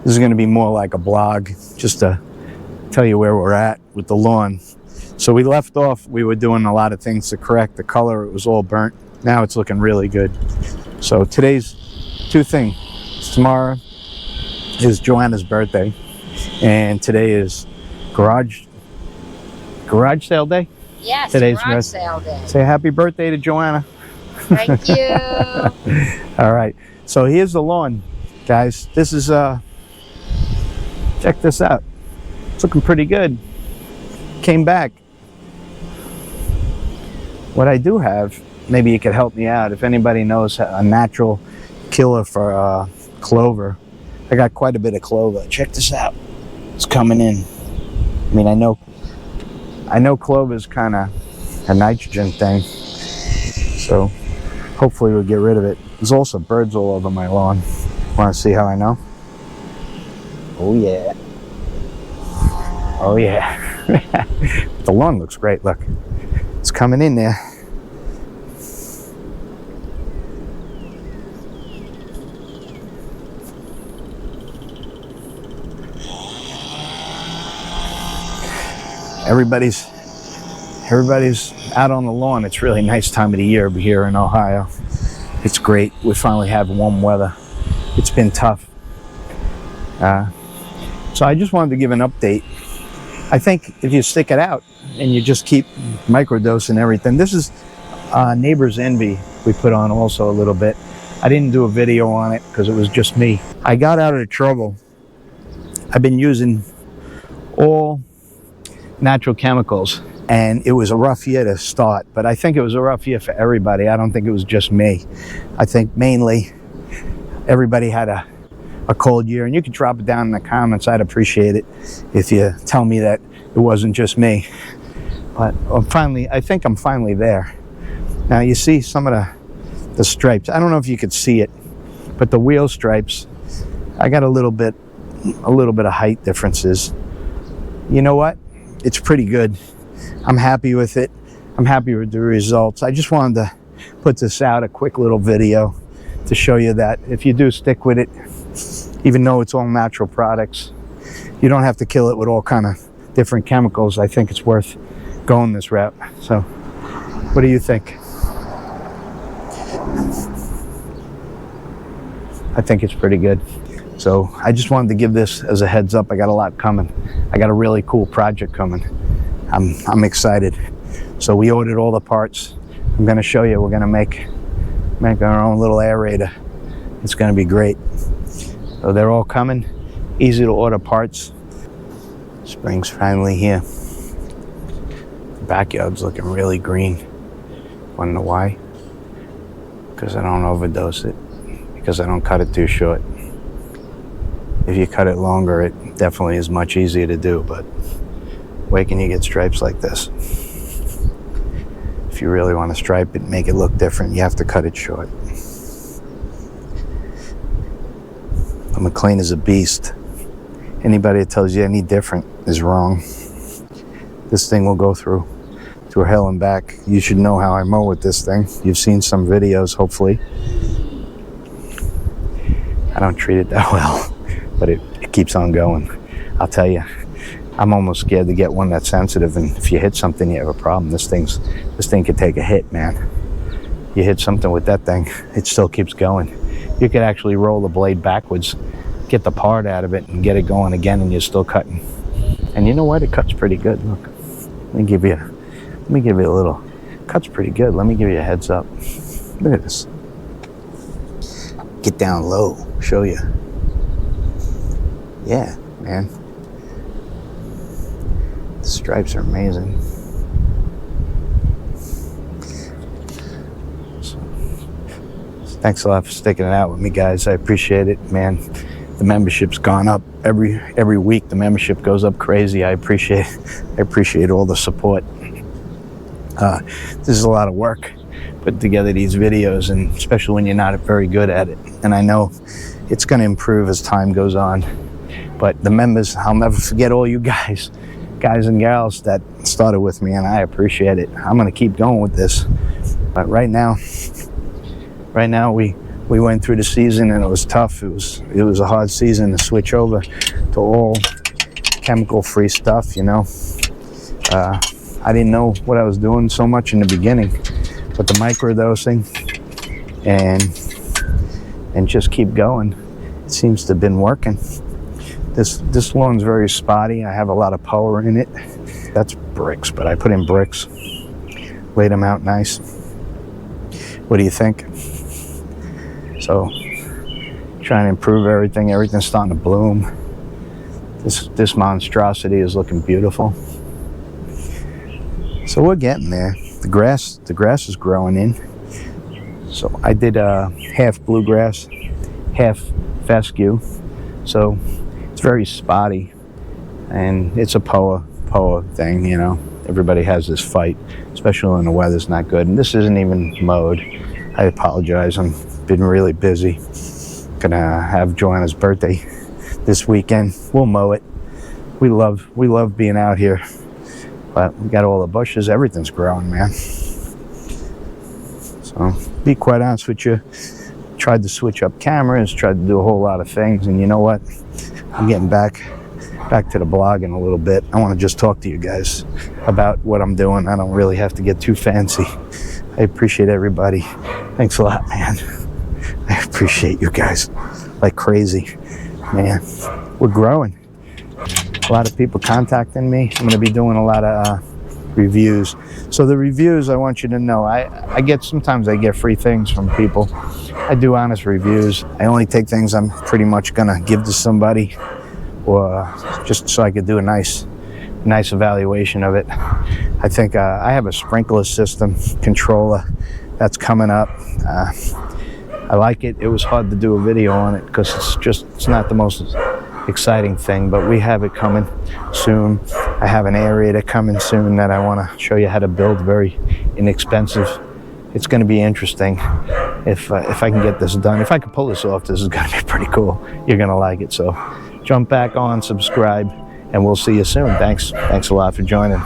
This is going to be more like a blog, just to tell you where we're at with the lawn. So we left off, we were doing a lot of things to correct the color. It was all burnt. Now it's looking really good. So today's two things. Tomorrow is Joanna's birthday, and today is garage sale day. Yes, today's garage sale day. Say happy birthday to Joanna. Thank you. All right, so here's the lawn, guys. This is check this out. It's looking pretty good. Came back. What I do have, maybe you could help me out if anybody knows a natural killer for clover. I got quite a bit of clover. Check this out. It's coming in. I mean, I know clover is kind of a nitrogen thing, so hopefully we'll get rid of it. There's also birds all over my lawn. Want to see how I know? Oh yeah. Oh yeah. The lawn looks great. Look, it's coming in there. Everybody's out on the lawn. It's really nice time of the year here in Ohio. It's great. We finally have warm weather. It's been tough. So I just wanted to give an update. I think if you stick it out and you just keep microdosing everything. This is Neighbor's Envy we put on also a little bit. I didn't do a video on it because it was just me. I got out of trouble. I've been using all natural chemicals, and it was a rough year to start, but I think it was a rough year for everybody. I don't think it was just me. I think mainly everybody had a cold year, and you can drop it down in the comments. I'd appreciate it if you tell me that it wasn't just me. But I think I'm finally there. Now you see some of the stripes. I don't know if you could see it, but the wheel stripes, I got a little bit of height differences. You know what? It's pretty good. I'm happy with it. I'm happy with the results. I just wanted to put this out, a quick little video to show you that if you do stick with it, even though it's all natural products, you don't have to kill it with all kind of different chemicals. I think it's worth going this route. So what do you think? I think it's pretty good. So I just wanted to give this as a heads up. I got a lot coming. I got a really cool project coming. I'm excited. So we ordered all the parts. I'm going to show you. We're going to make our own little aerator. It's going to be great. So they're all coming. Easy to order parts. Spring's finally here. The backyard's looking really green. Wanna know why? Because I don't overdose it. Because I don't cut it too short. If you cut it longer, it definitely is much easier to do, but where can you get stripes like this? If you really want to stripe it, make it look different, you have to cut it short. The McLean is a beast. Anybody that tells you any different is wrong. This thing will go through hell and back. You should know how I mow with this thing. You've seen some videos, hopefully. I don't treat it that well, but it keeps on going. I'll tell you, I'm almost scared to get one that's sensitive, and if you hit something, you have a problem. This thing could take a hit, man. You hit something with that thing, it still keeps going. You could actually roll the blade backwards, get the part out of it, and get it going again, and you're still cutting. And you know what? It cuts pretty good. Look, let me give you a little. Cuts pretty good. Let me give you a heads up. Look at this. Get down low. Show you. Yeah, man. The stripes are amazing. So, thanks a lot for sticking it out with me, guys. I appreciate it, man. The membership's gone up every week. The membership goes up crazy. I appreciate all the support. This is a lot of work, putting together these videos, and especially when you're not very good at it. And I know it's going to improve as time goes on. But the members, I'll never forget all you guys and gals that started with me, and I appreciate it. I'm going to keep going with this. But right now we we went through the season and it was tough. It was a hard season to switch over to all chemical-free stuff, you know. I didn't know what I was doing so much in the beginning, but the microdosing and just keep going, it seems to have been working. This lawn's very spotty. I have a lot of power in it. That's bricks, but I put in bricks, laid them out nice. What do you think? So, trying to improve everything. Everything's starting to bloom. This monstrosity is looking beautiful. So we're getting there. The grass is growing in. So I did half bluegrass, half fescue. So it's very spotty, and it's a POA thing, you know. Everybody has this fight, especially when the weather's not good. And this isn't even mowed. I apologize. I've been really busy. Gonna have Joanna's birthday this weekend. We'll mow it. We love being out here. But we got all the bushes. Everything's growing, man. So, be quite honest with you, tried to switch up cameras, tried to do a whole lot of things, and you know what? I'm getting back to the blog in a little bit. I want to just talk to you guys about what I'm doing. I don't really have to get too fancy. I appreciate everybody. Thanks a lot, man. I appreciate you guys like crazy, man. We're growing. A lot of people contacting me. I'm going to be doing a lot of reviews. So the reviews, I want you to know, sometimes I get free things from people. I do honest reviews. I only take things I'm pretty much going to give to somebody, or just so I could do a nice evaluation of it. I think I have a sprinkler system controller that's coming up. I like it. It was hard to do a video on it because it's not the most exciting thing, but we have it coming soon. I have an aerator coming soon that I want to show you how to build, very inexpensive. It's going to be interesting if I can get this done. If I can pull this off, this is going to be pretty cool. You're going to like it. So jump back on, subscribe, and we'll see you soon. Thanks a lot for joining.